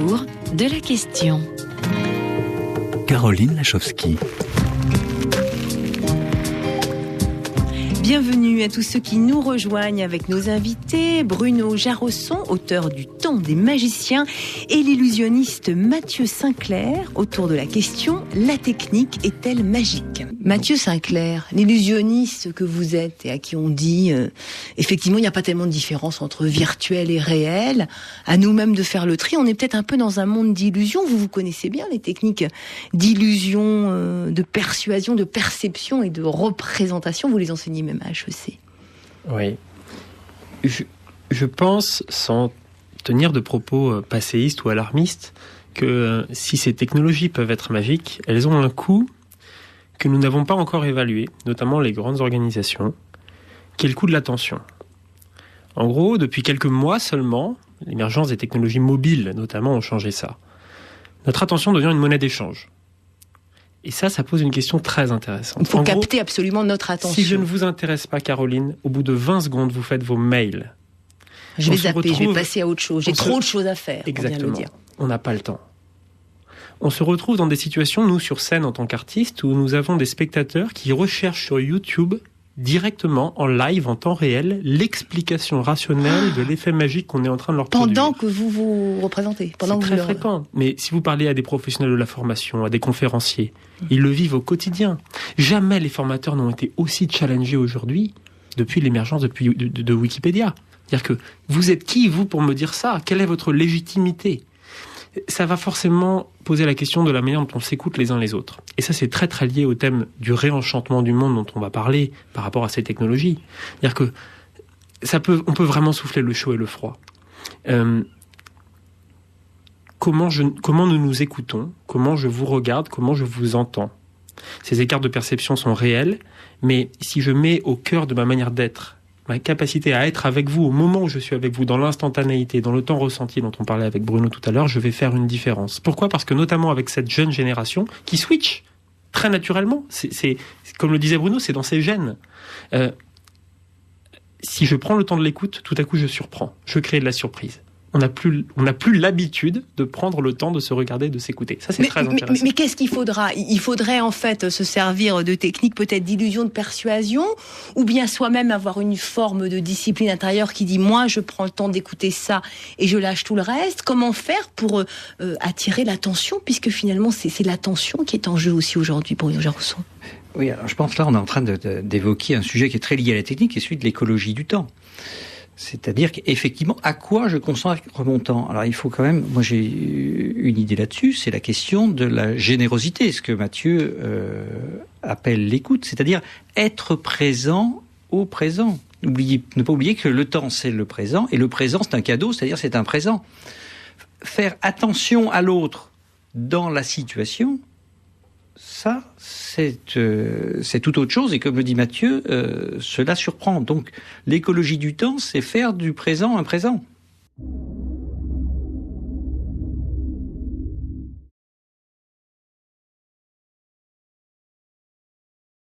retour de la question. Caroline Lachowski. Bienvenue à tous ceux qui nous rejoignent avec nos invités, Bruno Jarosson, auteur du Temps des magiciens, et l'illusionniste Mathieu Sinclair, autour de la question « La technique est-elle magique ?» Mathieu Sinclair, l'illusionniste que vous êtes et à qui on dit effectivement il n'y a pas tellement de différence entre virtuel et réel, à nous-mêmes de faire le tri, on est peut-être un peu dans un monde d'illusions. Vous connaissez bien les techniques d'illusion, de persuasion, de perception et de représentation, vous les enseignez même à HEC. Oui. Je pense, sans tenir de propos passéistes ou alarmistes, que si ces technologies peuvent être magiques, elles ont un coût que nous n'avons pas encore évalué, notamment les grandes organisations, qui est le coût de l'attention. En gros, depuis quelques mois seulement, l'émergence des technologies mobiles, notamment, ont changé ça. Notre attention devient une monnaie d'échange. Et ça pose une question très intéressante. Il faut capter absolument notre attention. Si je ne vous intéresse pas, Caroline, au bout de 20 secondes, vous faites vos mails. Je vais zapper, je vais passer à autre chose. J'ai trop de choses à faire. Exactement. On n'a pas le temps. On se retrouve dans des situations, nous, sur scène en tant qu'artistes, où nous avons des spectateurs qui recherchent sur YouTube directement, en live, en temps réel, l'explication rationnelle de l'effet magique qu'on est en train de leur produire. Pendant que vous vous représentez. C'est très fréquent. Mais si vous parlez à des professionnels de la formation, à des conférenciers, ils le vivent au quotidien. Jamais les formateurs n'ont été aussi challengés aujourd'hui depuis l'émergence de Wikipédia. C'est-à-dire que vous êtes qui, vous, pour me dire ça ? Quelle est votre légitimité ? Ça va forcément poser la question de la manière dont on s'écoute les uns les autres. Et ça, c'est très très lié au thème du réenchantement du monde dont on va parler par rapport à ces technologies. C'est-à-dire que on peut vraiment souffler le chaud et le froid. Comment nous nous écoutons, comment je vous regarde, comment je vous entends. Ces écarts de perception sont réels, mais si je mets au cœur de ma manière d'être ma capacité à être avec vous au moment où je suis avec vous, dans l'instantanéité, dans le temps ressenti dont on parlait avec Bruno tout à l'heure, je vais faire une différence. Pourquoi ? Parce que notamment avec cette jeune génération qui switch très naturellement, c'est comme le disait Bruno, c'est dans ses gènes. Si je prends le temps de l'écoute, tout à coup je surprends, je crée de la surprise. On n'a plus l'habitude de prendre le temps de se regarder, de s'écouter. Ça, c'est très intéressant. Mais qu'est-ce qu'il faudra ? Il faudrait en fait se servir de techniques peut-être d'illusion, de persuasion, ou bien soi-même avoir une forme de discipline intérieure qui dit « moi, je prends le temps d'écouter ça et je lâche tout le reste ». Comment faire pour attirer l'attention, puisque finalement, c'est l'attention qui est en jeu aussi aujourd'hui pour Bruno Jarosson. Oui, alors je pense là, on est en train d'évoquer un sujet qui est très lié à la technique, qui est celui de l'écologie du temps. C'est-à-dire qu'effectivement, à quoi je consacre mon temps ? Alors il faut quand même, moi j'ai une idée là-dessus, c'est la question de la générosité, ce que Mathieu appelle l'écoute, c'est-à-dire être présent au présent. Ne pas oublier que le temps c'est le présent, et le présent c'est un cadeau, c'est-à-dire c'est un présent. Faire attention à l'autre dans la situation, ça, c'est tout autre chose. Et comme le dit Mathieu, cela surprend. Donc, l'écologie du temps, c'est faire du présent un présent.